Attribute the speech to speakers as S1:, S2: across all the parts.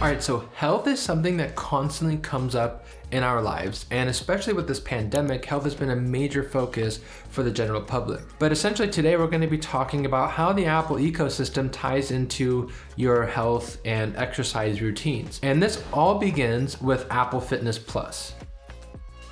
S1: Alright, so health is something that constantly comes up in our lives, and especially with this pandemic, health has been a major focus for the general public. But essentially today we're going to be talking about how the Apple ecosystem ties into your health and exercise routines. And this all begins with Apple Fitness Plus.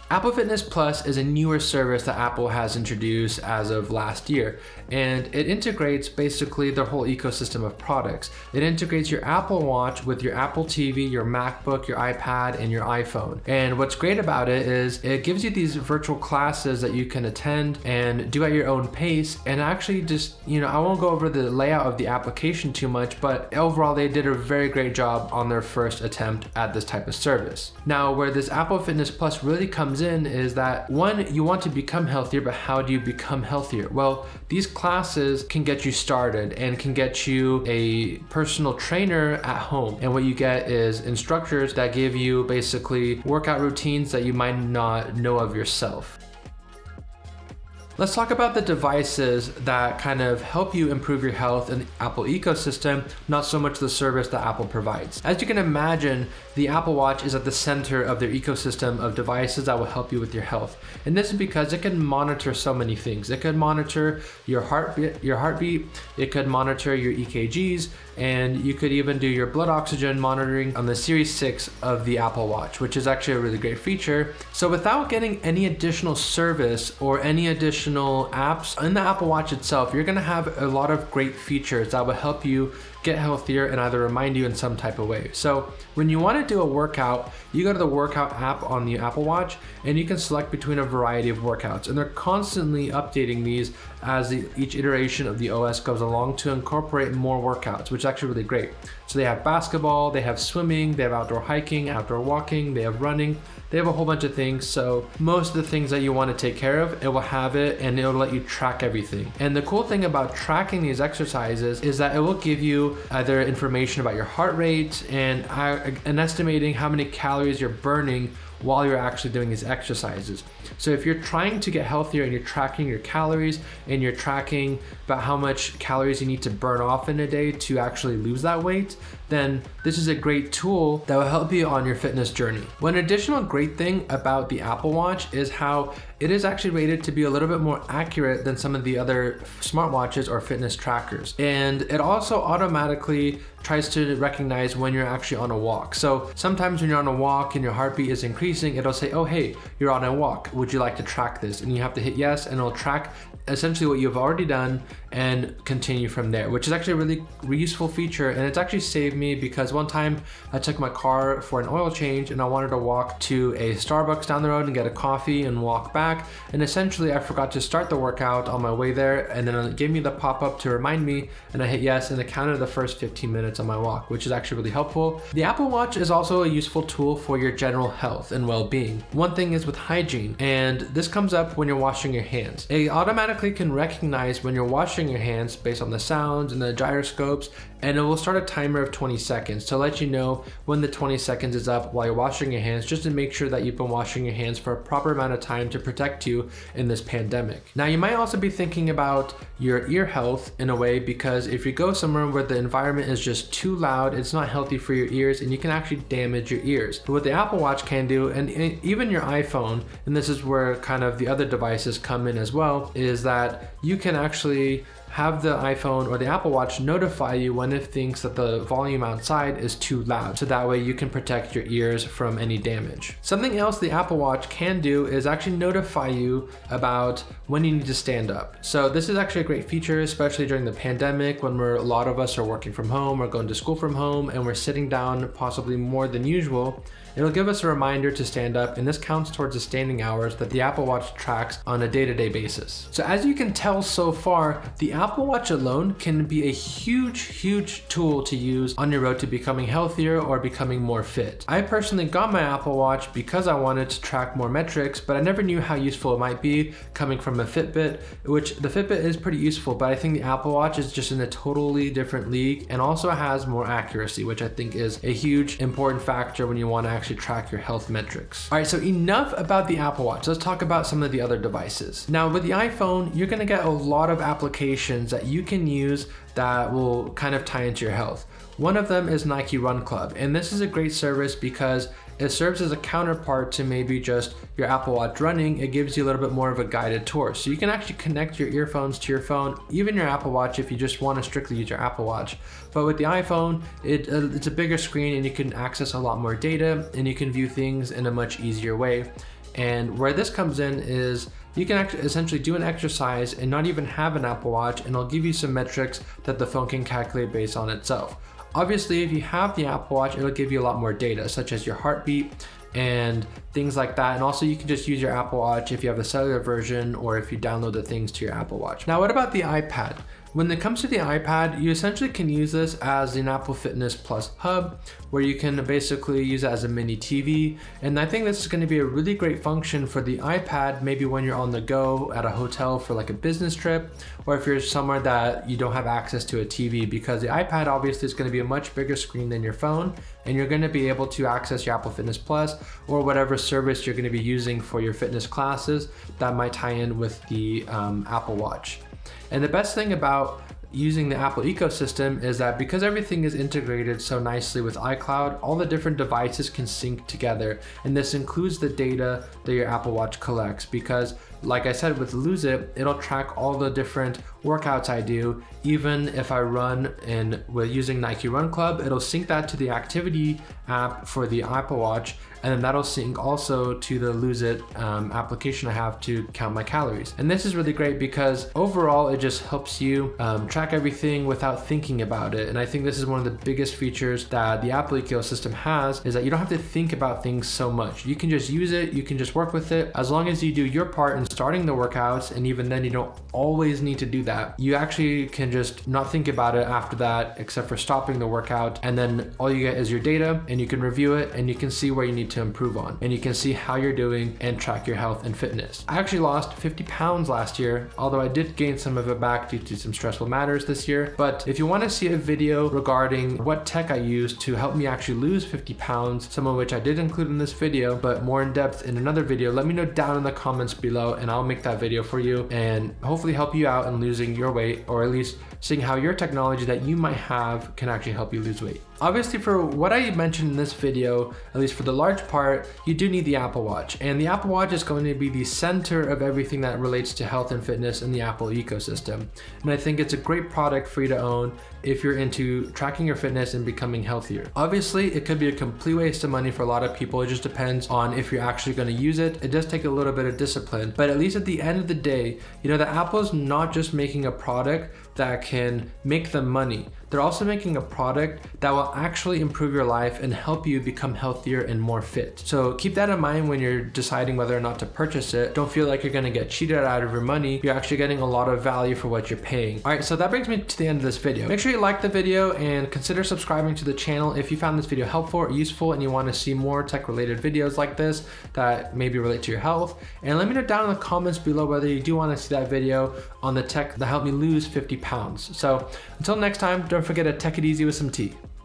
S1: Apple Fitness Plus is a newer service that Apple has introduced as of last year, and it integrates basically their whole ecosystem of products. It integrates your Apple Watch with your Apple TV, your MacBook, your iPad, and your iPhone. And what's great about it is it gives you these virtual classes that you can attend and do at your own pace, and actually just, I won't go over the layout of the application too much, but overall they did a very great job on their first attempt at this type of service. Now, where this Apple Fitness Plus really comes in is that, one, you want to become healthier, but how do you become healthier? Well, these classes can get you started and can get you a personal trainer at home. And what you get is instructors that give you basically workout routines that you might not know of yourself. Let's talk about the devices that kind of help you improve your health in the Apple ecosystem, not so much the service that Apple provides. As you can imagine, the Apple Watch is at the center of their ecosystem of devices that will help you with your health. And this is because it can monitor so many things. It could monitor your heartbeat, it could monitor your EKGs, and you could even do your blood oxygen monitoring on the Series 6 of the Apple Watch, which is actually a really great feature. So without getting any additional service or any additional apps in the Apple Watch itself, you're gonna have a lot of great features that will help you get healthier and either remind you in some type of way. So when you want to do a workout, you go to the workout app on the Apple Watch and you can select between a variety of workouts, and they're constantly updating these as each iteration of the OS goes along to incorporate more workouts, which is actually really great. So they have basketball, they have swimming, they have outdoor hiking, outdoor walking, they have running, they have a whole bunch of things. So most of the things that you want to take care of, it will have it, and it'll let you track everything. And the cool thing about tracking these exercises is that it will give you either information about your heart rate and estimating how many calories you're burning while you're actually doing these exercises. So if you're trying to get healthier and you're tracking your calories and you're tracking about how much calories you need to burn off in a day to actually lose that weight, then this is a great tool that will help you on your fitness journey. One additional great thing about the Apple Watch is how it is actually rated to be a little bit more accurate than some of the other smartwatches or fitness trackers. And it also automatically tries to recognize when you're actually on a walk. So sometimes when you're on a walk and your heartbeat is increasing, it'll say, oh, hey, you're on a walk. Would you like to track this? And you have to hit yes, and it'll track essentially what you've already done and continue from there, which is actually a really useful feature. And it's actually saved me because one time I took my car for an oil change and I wanted to walk to a Starbucks down the road and get a coffee and walk back. And essentially I forgot to start the workout on my way there, and then it gave me the pop-up to remind me, and I hit yes, and it counted the first 15 minutes on my walk, which is actually really helpful. The Apple Watch is also a useful tool for your general health and well-being. One thing is with hygiene, and this comes up when you're washing your hands. It automatically can recognize when you're washing your hands based on the sounds and the gyroscopes, and it will start a timer of 20 seconds to let you know when the 20 seconds is up while you're washing your hands, just to make sure that you've been washing your hands for a proper amount of time to protect you in this pandemic. Now, you might also be thinking about your ear health in a way, because if you go somewhere where the environment is just too loud, it's not healthy for your ears and you can actually damage your ears. But what the Apple Watch can do, and even your iPhone, and this is where kind of the other devices come in as well, is that you can actually have the iPhone or the Apple Watch notify you when it thinks that the volume outside is too loud, so that way you can protect your ears from any damage. Something else the Apple Watch can do is actually notify you about when you need to stand up. So this is actually a great feature, especially during the pandemic when a lot of us are working from home or going to school from home and we're sitting down possibly more than usual. It'll give us a reminder to stand up, and this counts towards the standing hours that the Apple Watch tracks on a day-to-day basis. So as you can tell so far, the Apple Watch alone can be a huge tool to use on your road to becoming healthier or becoming more fit. I personally got my Apple Watch because I wanted to track more metrics, but I never knew how useful it might be coming from a Fitbit, which the Fitbit is pretty useful, but I think the Apple Watch is just in a totally different league and also has more accuracy, which I think is a huge important factor when you want to actually track your health metrics. All right, so enough about the Apple Watch. Let's talk about some of the other devices. Now with the iPhone, you're gonna get a lot of applications that you can use that will kind of tie into your health. One of them is Nike Run Club, and this is a great service because it serves as a counterpart to maybe just your Apple Watch running. It gives you a little bit more of a guided tour. So you can actually connect your earphones to your phone, even your Apple Watch if you just want to strictly use your Apple Watch. But with the iPhone, it's a bigger screen and you can access a lot more data and you can view things in a much easier way. And where this comes in is you can essentially do an exercise and not even have an Apple Watch, and it'll give you some metrics that the phone can calculate based on itself. Obviously, if you have the Apple Watch, it'll give you a lot more data, such as your heartbeat and things like that. And also you can just use your Apple Watch if you have a cellular version or if you download the things to your Apple Watch. Now, what about the iPad? When it comes to the iPad, you essentially can use this as an Apple Fitness Plus hub, where you can basically use it as a mini TV. And I think this is going to be a really great function for the iPad, maybe when you're on the go at a hotel for like a business trip, or if you're somewhere that you don't have access to a TV, because the iPad obviously is going to be a much bigger screen than your phone, and you're going to be able to access your Apple Fitness Plus or whatever service you're going to be using for your fitness classes that might tie in with the Apple Watch. And the best thing about using the Apple ecosystem is that because everything is integrated so nicely with iCloud, all the different devices can sync together. And this includes the data that your Apple Watch collects, because like I said, with Lose It, it'll track all the different workouts I do. Even if I run and we're using Nike Run Club, it'll sync that to the activity app for the Apple Watch, and then that'll sync also to the Lose It application I have to count my calories. And this is really great because overall it just helps you track everything without thinking about it. And I think this is one of the biggest features that the Apple ecosystem has, is that you don't have to think about things so much. You can just use it, you can just work with it. As long as you do your part in starting the workouts, and even then you don't always need to do that. You actually can just not think about it after that, except for stopping the workout. And then all you get is your data, and you can review it, and you can see where you need to improve on, and you can see how you're doing and track your health and fitness. I actually lost 50 pounds last year, although I did gain some of it back due to some stressful matters this year. But if you want to see a video regarding what tech I use to help me actually lose 50 pounds, some of which I did include in this video, but more in depth in another video, let me know down in the comments below, and I'll make that video for you and hopefully help you out in losing your weight, or at least seeing how your technology that you might have can actually help you lose weight. Obviously, for what I mentioned in this video, at least for the large part, you do need the Apple Watch. And the Apple Watch is going to be the center of everything that relates to health and fitness in the Apple ecosystem. And I think it's a great product for you to own if you're into tracking your fitness and becoming healthier. Obviously, it could be a complete waste of money for a lot of people. It just depends on if you're actually going to use it. It does take a little bit of discipline, but at least at the end of the day, you know that Apple's not just making a product that can make them money. They're also making a product that will actually improve your life and help you become healthier and more fit. So keep that in mind when you're deciding whether or not to purchase it. Don't feel like you're gonna get cheated out of your money. You're actually getting a lot of value for what you're paying. All right, so that brings me to the end of this video. Make sure you like the video and consider subscribing to the channel if you found this video helpful or useful and you wanna see more tech-related videos like this that maybe relate to your health. And let me know down in the comments below whether you do wanna see that video on the tech that helped me lose 50 pounds. So until next time, don't forget to tech it easy with some tea.